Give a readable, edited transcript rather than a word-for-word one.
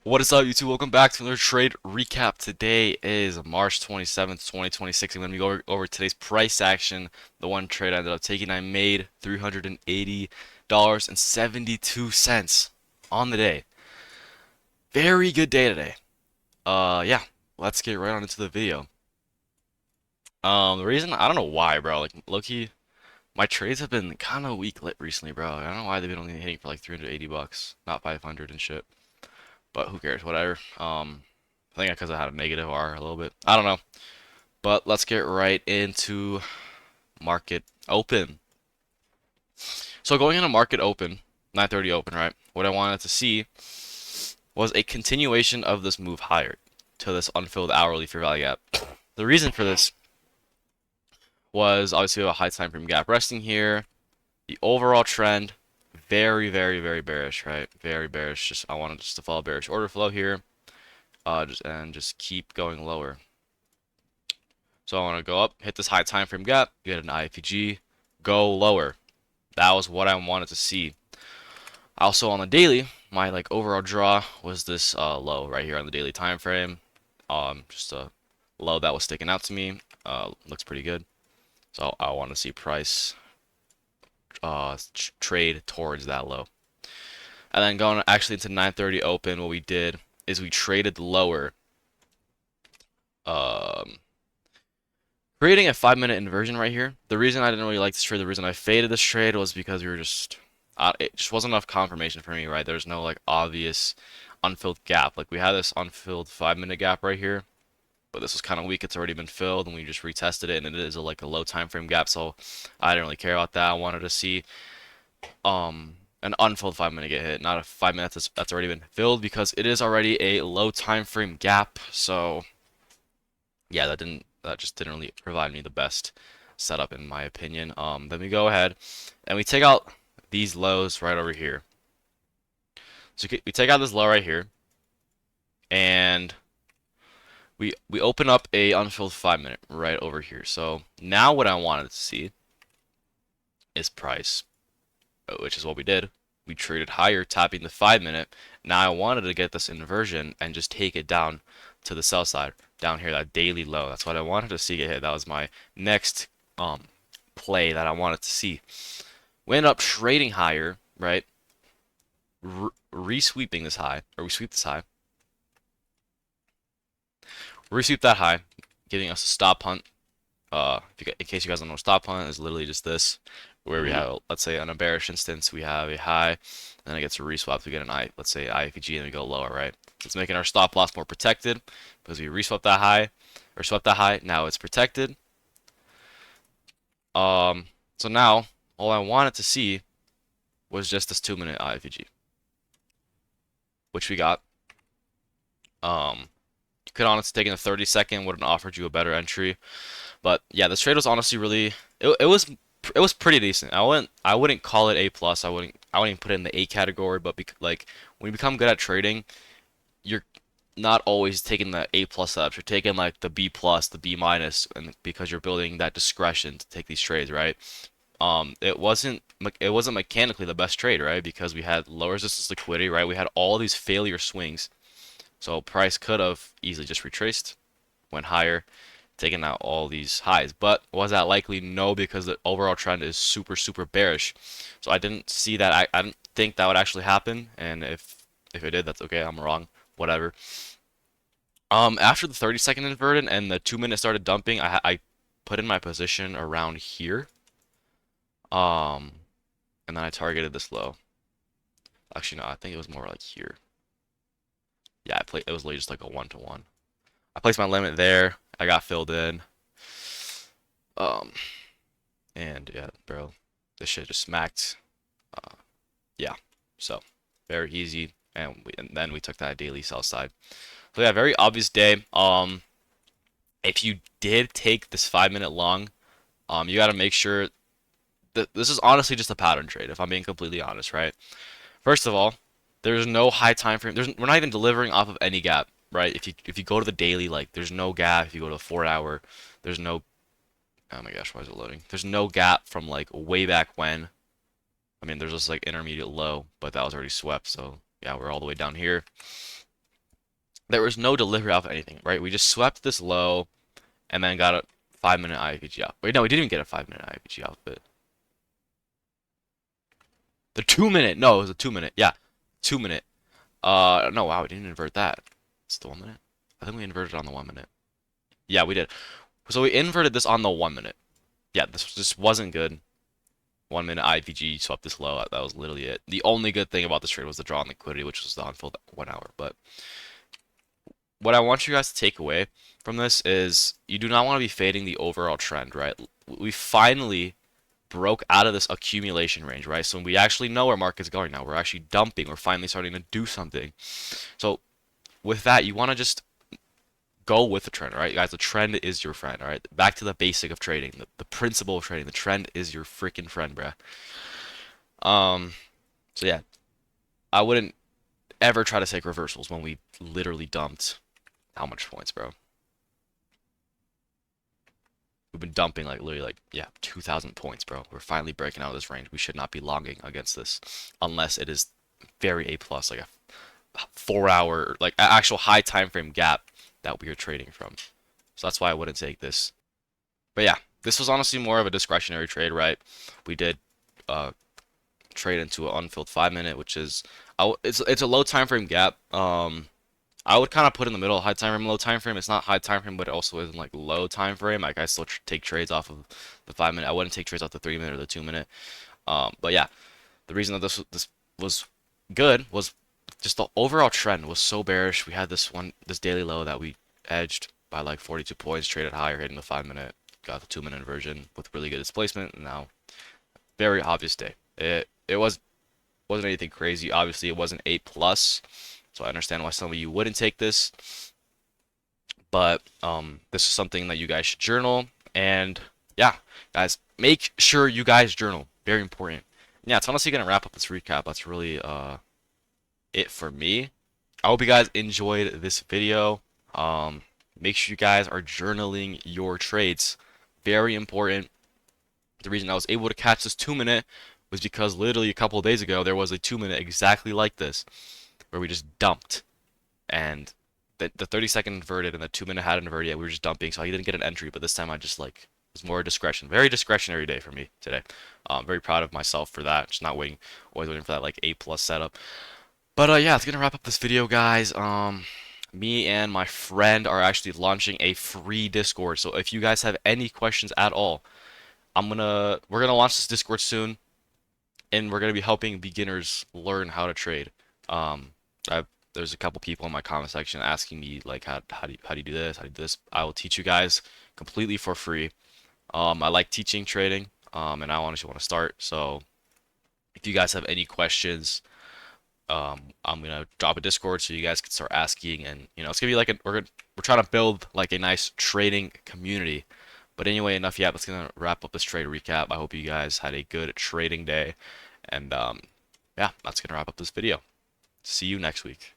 What is up, YouTube? Welcome back to another trade recap. Today is March 27th, 2026. I'm going to be going over today's price action. The one trade I ended up taking, I made $380.72 on the day. Very good day today. Yeah, let's get right on into the video. The reason, I don't know why, bro. Like, low-key, my trades have been kind of weak lit recently, bro. I don't know why they've been only hitting for like 380 bucks, not 500 and shit. But who cares, whatever. I think because I had a negative R a little bit. I don't know. But let's get right into market open. So going into market open, 9:30 open, right? What I wanted to see was a continuation of this move higher to this unfilled hourly fair value gap. The reason for this was obviously a high time frame gap resting here. The overall trend, very, very, very bearish, right? Very bearish. I wanted just to follow bearish order flow here, just keep going lower. So I want to go up, hit this high time frame gap, get an IFPG, go lower. That was what I wanted to see. Also on the daily, my overall draw was this low right here on the daily time frame. Just a low that was sticking out to me. Looks pretty good. So I want to see price trade towards that low. And then going actually into 9:30 open, what we did is we traded lower. Um, Creating a 5-minute inversion right here. The reason I didn't really like this trade, the reason I faded this trade was because we were it just wasn't enough confirmation for me, right? There's no obvious unfilled gap. Like we had this unfilled 5-minute gap right here, but this was kind of weak. It's already been filled, and we just retested it, and it is a low time frame gap. So I didn't really care about that. I wanted to see an unfilled 5-minute get hit, not a 5 minutes that's already been filled because it is already a low time frame gap. So yeah, that just didn't really provide me the best setup in my opinion. Then we go ahead and we take out these lows right over here. So we take out this low right here, and we open up a unfilled 5-minute right over here. So now what I wanted to see is price, which is what we did. We traded higher, tapping the 5-minute. Now I wanted to get this inversion and just take it down to the sell side, down here, that daily low. That's what I wanted to see get hit. That was my next play that I wanted to see. We ended up trading higher, right? Resweeping this high, or we sweep this high. Resweep that high, giving us a stop hunt. In case you guys don't know, stop hunt is literally just this, where we have, let's say, on a bearish instance, we have a high, and then it gets a reswap. We get let's say IFG, and we go lower, right? So it's making our stop loss more protected because we reswept that high, or swept that high. Now it's protected. So now all I wanted to see was just this 2-minute IFG, which we got. You could honestly take in a 30-second, would have offered you a better entry. But yeah, this trade was honestly really it was pretty decent. I wouldn't call it A plus. I wouldn't even put it in the A category. But like when you become good at trading, you're not always taking the A plus steps. You're taking like the B plus, the B minus, and because you're building that discretion to take these trades, right? It wasn't mechanically the best trade, right? Because we had low resistance liquidity, right? We had all these failure swings. So price could have easily just retraced, went higher, taking out all these highs. But was that likely? No, because the overall trend is super, super bearish. So I didn't see that. I didn't think that would actually happen. And if it did, that's okay. I'm wrong. Whatever. After the 30-second inverted and the 2-minute started dumping, I put in my position around here. Um, and then I targeted this low. Actually, no, I think it was more like here. Yeah, it was literally just like a 1-to-1. I placed my limit there. I got filled in. Um, and yeah, bro, this shit just smacked. Uh, yeah, so very easy. And then we took that daily sell side. So yeah, very obvious day. If you did take this 5-minute long, you got to make sure that this is honestly just a pattern trade. If I'm being completely honest, right? First of all, there's no high time frame. We're not even delivering off of any gap, right? If you go to the daily, like there's no gap. If you go to the 4-hour, there's no. Oh my gosh, why is it loading? There's no gap from like way back when. I mean, there's just like intermediate low, but that was already swept. So yeah, we're all the way down here. There was no delivery off anything, right? We just swept this low and then got a 5 minute IVG out. Wait, no, we didn't even get a 5 minute IVG outfit. The 2 minute, no, it was a 2 minute. Yeah, 2 minute. No, wow, we didn't invert that. It's the 1 minute. I think we inverted on the 1 minute. Yeah, we did. So we inverted this on the 1 minute. Yeah, this just wasn't good. 1 minute IVG swept this low. That was literally it. The only good thing about this trade was the draw on liquidity, which was the unfilled 1 hour. But what I want you guys to take away from this is you do not want to be fading the overall trend, right? We finally broke out of this accumulation range, right? So we actually know where market's going now. We're actually dumping. We're finally starting to do something. So with that, you want to just go with the trend, all right? Guys, the trend is your friend, all right? Back to the basic of trading, the principle of trading. The trend is your freaking friend, bruh. Um, so yeah, I wouldn't ever try to take reversals when we literally dumped how much points, bro? We've been dumping like literally like yeah, 2,000 points, bro. We're finally breaking out of this range. We should not be longing against this unless it is very A plus, like a 4 hour, like actual high time frame gap that we are trading from. So that's why I wouldn't take this. But yeah, this was honestly more of a discretionary trade, right? We did uh, trade into an unfilled 5 minute, which is it's a low time frame gap. I would kind of put in the middle, high time frame, low time frame. It's not high time frame, but it also isn't like low time frame. Like I still take trades off of the 5 minute. I wouldn't take trades off the 3 minute or the 2 minute. But yeah, the reason that this was good was just the overall trend was so bearish. We had this daily low that we edged by like 42 points, traded higher, hitting the 5 minute, got the 2 minute inversion with really good displacement. And now, very obvious day. It wasn't anything crazy. Obviously, it wasn't A plus, so I understand why some of you wouldn't take this. But this is something that you guys should journal. And yeah, guys, make sure you guys journal. Very important. Yeah, it's honestly gonna wrap up this recap. That's really it for me. I hope you guys enjoyed this video. Make sure you guys are journaling your trades. Very important. The reason I was able to catch this 2 minute was because literally a couple of days ago there was a 2 minute exactly like this where we just dumped and the 30-second inverted and the 2 minute had inverted. Yeah, we were just dumping, so I didn't get an entry. But this time I just like it was more discretion. Very discretionary day for me today. Very proud of myself for that. Just not waiting, always waiting for that like A plus setup. But yeah, it's gonna wrap up this video, guys. Me and my friend are actually launching a free Discord. So if you guys have any questions at all, we're gonna launch this Discord soon, and we're gonna be helping beginners learn how to trade. Um, there's a couple people in my comment section asking me like how do you do this? How do you do this? I will teach you guys completely for free. I like teaching trading, and I honestly want to start. So if you guys have any questions, I'm gonna drop a Discord so you guys can start asking, and it's gonna be like we're trying to build like a nice trading community. But anyway, enough yet. That's gonna wrap up this trade recap. I hope you guys had a good trading day, and yeah, that's gonna wrap up this video. See you next week.